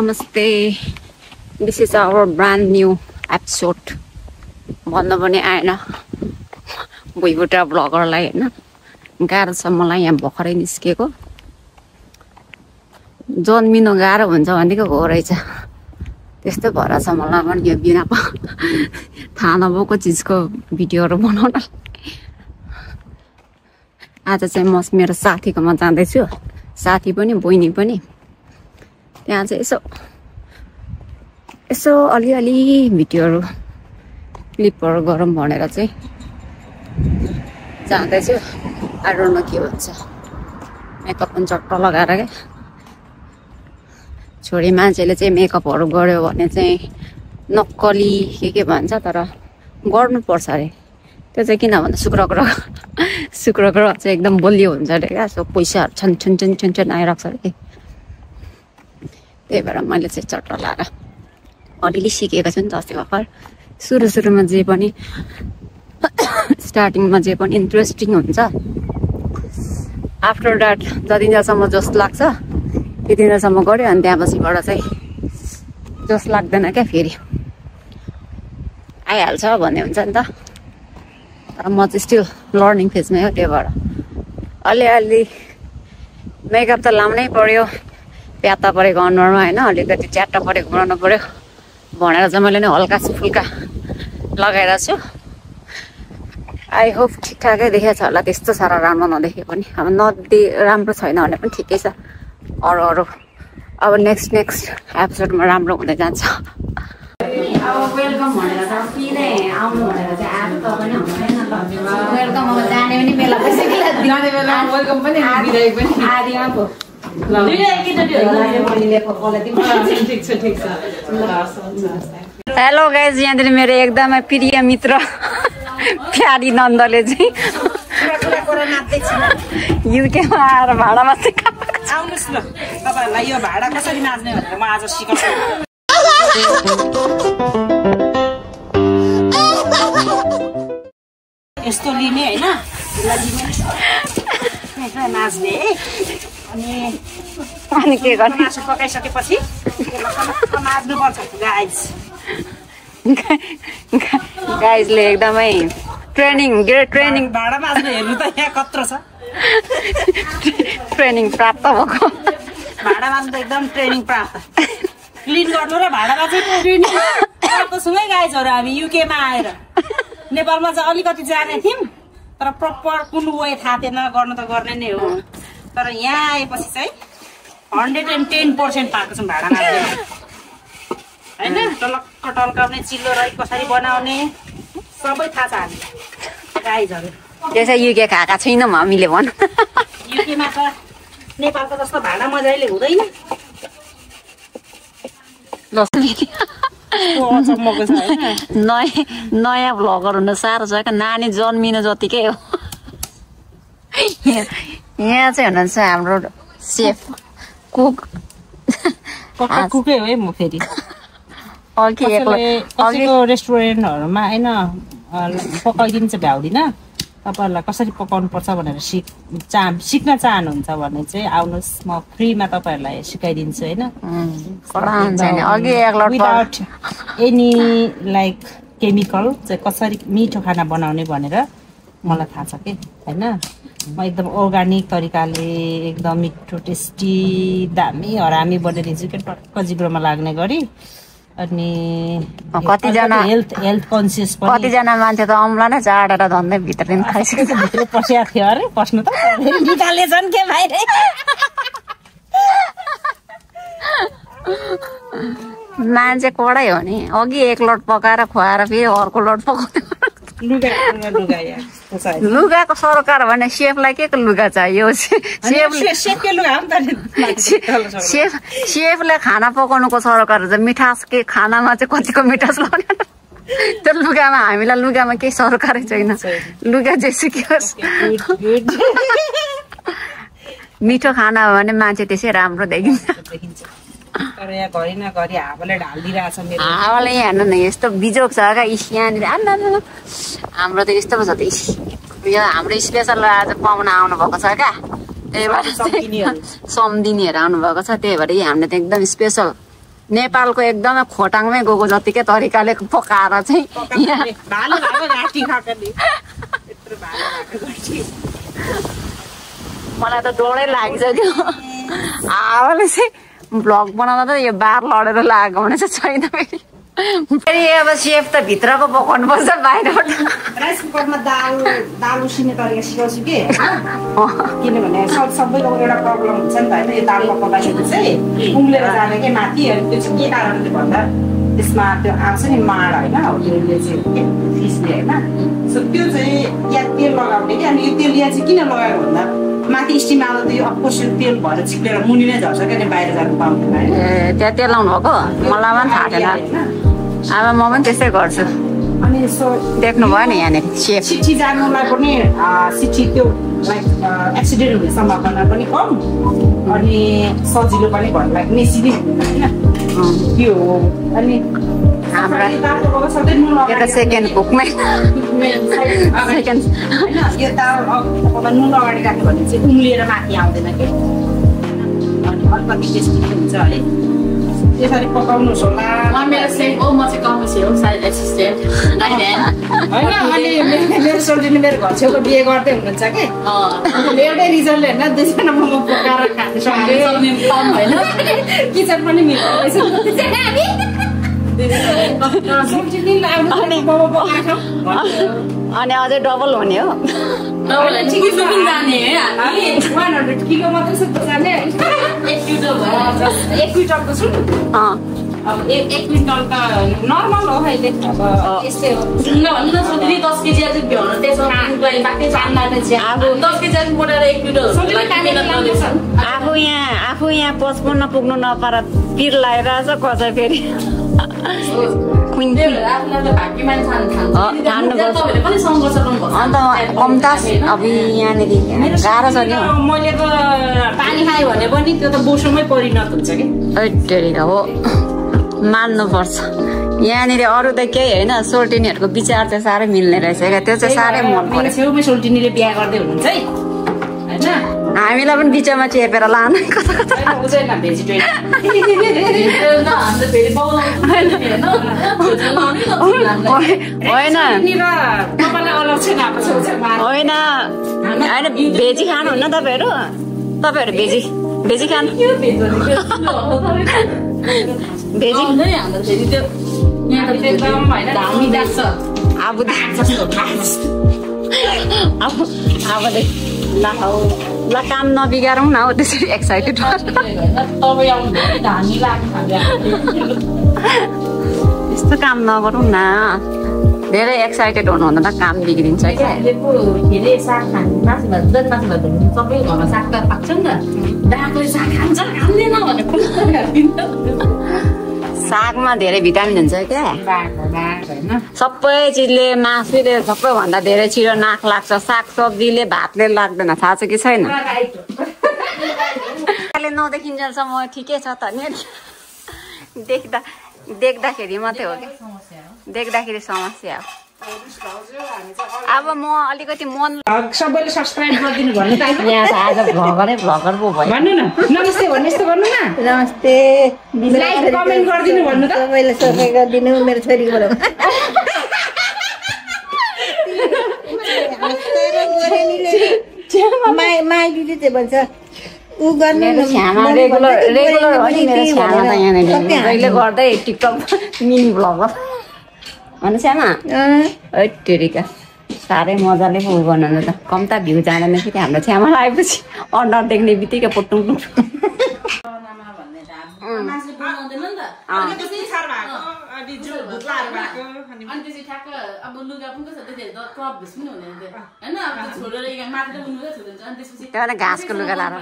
नमस्ते, this is our brand new episode भन्नु पनि आएन भुइँबुटा ब्लगरलाई होइन। गाह्रो छ मलाई यहाँ भर्खरै निस्केको। जन्मिनु गाह्रो हुन्छ भनेको हो रहेछ, त्यस्तो भएर छ मलाई पनि यो बिना थाहा नभएको चिजको भिडियोहरू बनाउन। आज चाहिँ म मेरो साथीकोमा जाँदैछु, साथी पनि बहिनी पनि। त्यहाँ चाहिँ यसो अलिअलि भिडियोहरू क्लिपहरू गरौँ भनेर चाहिँ जाँदैछु। आई डोन्ट नो के भन्छ, मेकअप पनि चट्ट लगाएर क्या। छोरी मान्छेले चाहिँ मेकअपहरू गऱ्यो भने चाहिँ नक्कली के भन्छ, तर गर्नुपर्छ अरे। त्यो चाहिँ किन भन्दा शुक्र ग्रह चाहिँ एकदम बलियो हुन्छ अरे क्या। सो पैसाहरू छन आइरहेको छ अरे। त्यही भएर मैले चाहिँ चट्ट लाएर अलिअलि सिकेको छु नि त अस्ति भर्खर। सुरुमा जे पनि स्टार्टिङमा जे पनि इन्ट्रेस्टिङ हुन्छ, आफ्टर द्याट जति दिनसम्म जस्तो लाग्छ त्यति दिनसम्म गऱ्यो अनि त्यहाँपछिबाट चाहिँ जस्तो लाग्दैन क्या, फेरि आइहाल्छ भन्ने हुन्छ नि त। तर म चाहिँ स्टिल लर्निङ फेजमै हो। त्यही भएर अलिअलि मेकअप त लाउनै पर्यो, प्याता परेको अनुहारमा होइन, अलिकति च्याट्टा परेको बनाउनु पर्यो भनेर चाहिँ मैले नै हल्का फुल्का लगाएर छु। आई होप ठिकठाकै देखेको छ होला, त्यस्तो साह्रो राम्रो नदेखे पनि। अब राम्रो छैन भने पनि ठिकै छ। अरू अब नेक्स्ट एपिसोडमा राम्रो हुँदै जान्छ। अब वेलकम भनेर त किन आउनु भनेर चाहिँ आज त पनि हुँदैन ल। वेलकम अब जाने पनि बेला भइसक्यो, जाने बेला वेलकम पनि दिइरहेको पनि आदिमा पो ल ठिक छ। हेलो गाइज, यहाँनिर मेरो एकदमै प्रिय मित्र प्यारी नन्दले चाहिँ युकेमा आएर भाडामा आउनुहोस् न, तपाईँहरूलाई यो भाडा कसरी नाच्ने भनेर म आज सिकाउँछु। यस्तो लिने होइन, नाच्ने है। अनि के गर्ने, मासु पकाइसकेपछि नाच्नुपर्छ गाइजले एकदमै ग्रेट ट्रेनिङ भाडा नाच्नु हेर्नु त यहाँ कत्रो छ। ट्रेनिङ प्राप्त भएको, भाडा नाच्नु त एकदम ट्रेनिङ प्राप्त। क्लिन गर्नु र भाडा नाच्नु ट्रेनिङ प्राप्त छु है गाइजहरू। हामी युकेमा आएर नेपालमा चाहिँ अलिकति जाने थियौँ, तर प्रपर कुन वे थाहा थिएन। गर्नु त गर्ने नै हो, तर यहाँ आएपछि चाहिँ 110% पाएको छौँ भाडा नाच्ने होइन। टलक्क टल्काउने, चिल्लो रही कसरी बनाउने सबै थाहा छ हामी गाइजहरू। त्यसै युके खाएका छैनौँ हामीले भन। युकेमा त नेपालको जस्तो भाडा मजाले हुँदैन। नयाँ भ्लगर हुन साह्रो छ क्या, नानी जन्मिनु जतिकै हो। यहाँ चाहिँ हुनुहुन्छ हाम्रो सेफ कुकै हो है म। फेरि कसैको रेस्टुरेन्टहरूमा होइन पकाइदिन्छ भ्याउदिनँ। तपाईँहरूलाई कसरी पकाउनु पर्छ भनेर सिक्न चाहनुहुन्छ भने चाहिँ आउनुहोस्, म फ्रीमा तपाईँहरूलाई सिकाइदिन्छु होइन। विदाउट एनी लाइक केमिकल चाहिँ कसरी मिठो खाना बनाउने भनेर मलाई थाहा छ कि होइन। म एकदम अर्ग्यानिक तरिकाले एकदम मिठो टेस्टी दामी हरामी बनाइदिन्छु कि टक्क जिब्रोमा लाग्ने गरी। अनि कतिजना हेल्थ कन्सियस पनि, कतिजना मान्छे त अम्ला नै चाडेर धन्दै भित्र खाइसक्यो। भित्र पसेको थियो अरे, पस्नु त निकालेछन् के भाइ रे। मान्छे कडै हो नि, अघि एक लोट पकाएर खुवाएर फेरि अर्को लोट पकाउने। लुगाको सरकार भने सेफलाई के को लुगा चाहियो? सेफले खाना पकाउनुको सरकार हुन्छ। मिठास के खानामा चाहिँ कतिको मिठास लाग्ने, त्यो लुगामा हामीलाई लुगामा केही सरकारै छैन। लुगा जेसुकै होस्, मिठो खाना हो भने मान्छे त्यसै राम्रो देखिन्छ। तर यहाँ घरि न घरि हावाले ढालिदिरहेछ। हावाले यहाँ हेर्नु न, यस्तो बिजोग छ क्या यहाँनिर। हाम्रो त यस्तो पो छ त, यो हाम्रो स्पेसल आज पाहुना आउनु भएको छ क्या, त्यही भएर सम्धिनीहरू आउनु भएको छ। त्यही भएर हामीले त एकदम स्पेसल नेपालको एकदमै खोटाङमै गएको जतिकै तरिकाले पकाएर चाहिँ मलाई त डरै लागिसक्यो आवाले चाहिँ भ्लग बनाउँदा त यो बार लडेर लागेको भने चाहिँ छैन फेरि अब सेफ त भित्रको पकाउनु पर्छ बाहिरबाट राइस कुकरमा दाल उसिने तरिका सिकाउँछु कि किनभने सबैको एउटा प्रब्लम हुन्छ नि त होइन यो दाल पकाउँदाखेरि चाहिँ उम्लेर जाने के माथि अनि त्यो चाहिँ के कारणले भन्दा त्यसमा त्यो आउँछ नि माड होइन त्यसले चाहिँ फिसले होइन सो त्यो चाहिँ या तेल लगाउने कि अनि यो तेल या चाहिँ किन लगायो भन्दा माथि स्टिम आउँदा त यो अफकोर्स तेल भएर चिप्लेर मुनि नै झर्छ क्या बाहिर जानु पाउँदैन होइन त्यहाँ तेल लाउनु भएको मलाई पनि थाहा थिएन अब म पनि त्यस्तै गर्छु अनि यसो देख्नु भयो नि यहाँनिर सेफ सिटी जानुलाई पनि सिटी त्यो लाइक एक्सिडेन्ट हुने सम्भावना पनि कम अनि सजिलो पनि भन्नु लाइक मेसिनी होइन त्यो हो अनि हाम्रो सेकेन्ड कुकमै सेकेन्ड होइन यो दाल नुन अगाडि राख्यो भने चाहिँ उम्लिएर माथि आउँदैन कि अनि अलिकति टेस्टी हुन्छ है त्यसरी पकाउनुहोस् होला होइन अनि मेरो सोल्टिनी मेरो घर छेउको बिहे गर्दै हुनुहुन्छ कि एउटै रिजनले होइन दुईजना मोमो पकाएर खानु किचन पनि मिल्छ अनि अझै डबल हुने हो 100 किलो मात्रै सुत्नु जाने 1 क्विन्टलको छु अब 1 क्विन्टल त नर्मल हो अहिले अब यस्तै हो भन्नु न सोध्ने 10 केजी चाहिँ भ्याउनु त्यसो लागि बाक्कै चान्दाले चाहिँ अब 10 केजी चाहिँ मोटाएर 1 क्विन्टल आफू यहाँ 55 पुग्नु नपाएर पिर लगाइरहेछ कसै फेरि अन्त कम्तास अब यहाँनिर गाह्रो छ नि मैले त पानी खाएँ भने पनि त्यो त बोसोमै परिणत हुन्छ कि हो मान्नुपर्छ यहाँनिर अरू त केही होइन सोल्टिनीहरूको विचार चाहिँ साह्रै मिल्ने रहेछ क्या त्यो चाहिँ साह्रै मन पर्यो छेउमै सोल्टिनीले बिहा गर्दै हुनुहुन्छ है होइन हामीलाई पनि बिचमा चेपेर लानु कता कता होइन होइन भेजी खानुहुन्न तपाईँहरू भेजी खानु ल काम नबिगारौँ न हो त्यसरी एक्साइटेड यस्तो काम नगरौँ न धेरै एक्साइटेड हुनुहुँदा त काम बिग्रिन्छ क्या सागमा धेरै भिटामिन हुन्छ क्या सबै चिजले मासुले सबैभन्दा धेरै छिटो नाक लाग्छ साग सब्जीले भातले लाग्दैन थाहा छ कि छैन नदेखिन्जेलसम्म ठिकै छ त नि देख्दाखेरि मात्रै हो क्या देख्दाखेरि समस्या हो अब म अलिकति मन सबैले सब्स्क्राइब गरिदिनु भन्नु त यहाँ त आज भ्लगरै भ्लगर पो भयो भन्नु न नमस्ते भन्नु यस्तो गर्नु न नमस्ते लाइक कमेन्ट गरिदिनु भन्नु त सबैले सब्स्क्राइब गरिदिनु मेरो छोरीको माई दिदी चाहिँ भन्छ उ गर्नु रेगुलर हो नि मेरो छ्यामा त यहाँनिर जहिले गर्दै टिकटक मिनी भ्लगर भन्नु श्यामा टेरिका साह्रै मजाले पो गर्नु त कम्ता भ्यू जाँदैन फेरि हाम्रो छ्यामालाई आएपछि अनुहार देख्ने बित्तिकै पोटुङ घाँसको लुगा लाएर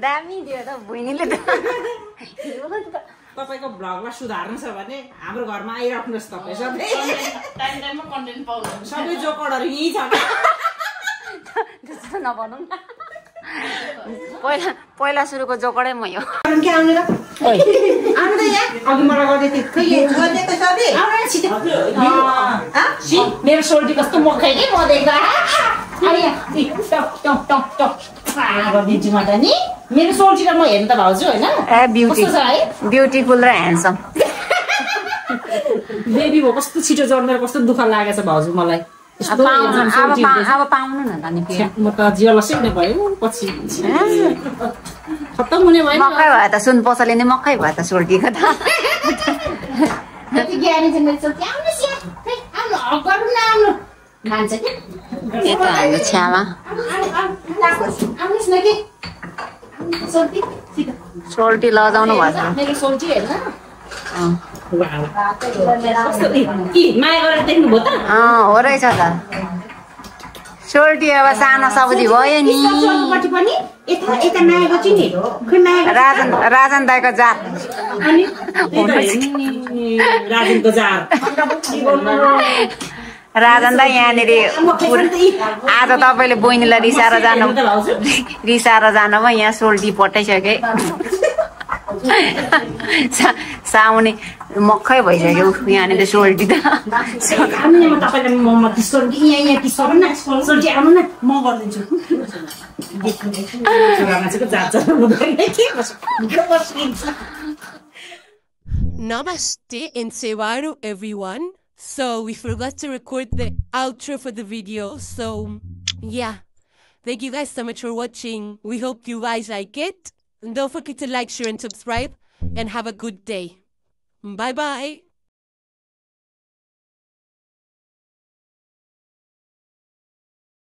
दामी दियो त बहिनीले तपाईको भ्लगमा सुधार्नु छ भने हाम्रो घरमा आइराख्नुहोस् तपाईँ सबै जोकडहरू यहीँ छ त्यस्तो नभनौँ न पहिला सुरुको जोकरै म यो के आउने र आउनु त यहाँ अघि मलाई गर्दै थियो खै गर्दैको सबै आउनु न छिटो मेरो सोल्टी कस्तो मकै नि म देख्दा गरिदिन्छु म त नि मेरो सोल्टी र म हेर्नु त भाउजू होइन ब्युटिफुल र ह्यान्डसम बेबी हो कस्तो छिटो जन्मेर कस्तो दुःख लागेछ भाउजू मलाई अब पाउनु न त नि म त जियलसै हुने भयो पछि खत्तम हुने भयो मकै भयो त सुन पसले नै मकै भयो त सोल्टीको त कति ज्ञानी छ मेरो सोल्टी आउनुहोस् यहाँ खै आउनु हक गरौँ न आउनु खान्छ कि यो त हाम्रो छ्यामा आउनुहोस् न कि सोल्टी छिटो सोल्टी लजाउनु भएको छ मेरो सोल्टी हेर्न माया गरेर देख्नुभयो त हो रहेछ त सोल्टी अब सानो सबुजी भयो नि पनि यता मायाको छु नि खै माया राजन दाईको जात राजनको जार राजन दाई यहाँनिर आज तपाईँले बहिनीलाई रिसाएर जानुभयो यहाँ सोल्टी पठाइसके सामुने मक्खै भइसक्यो यहाँनिर सोल्टी त Namaste and Sewaru everyone. So we forgot to record the outro for the video. So yeah, thank you guys so much for watching. We hope you guys like it. And don't forget to like, share and subscribe. And have a good day. Bye bye.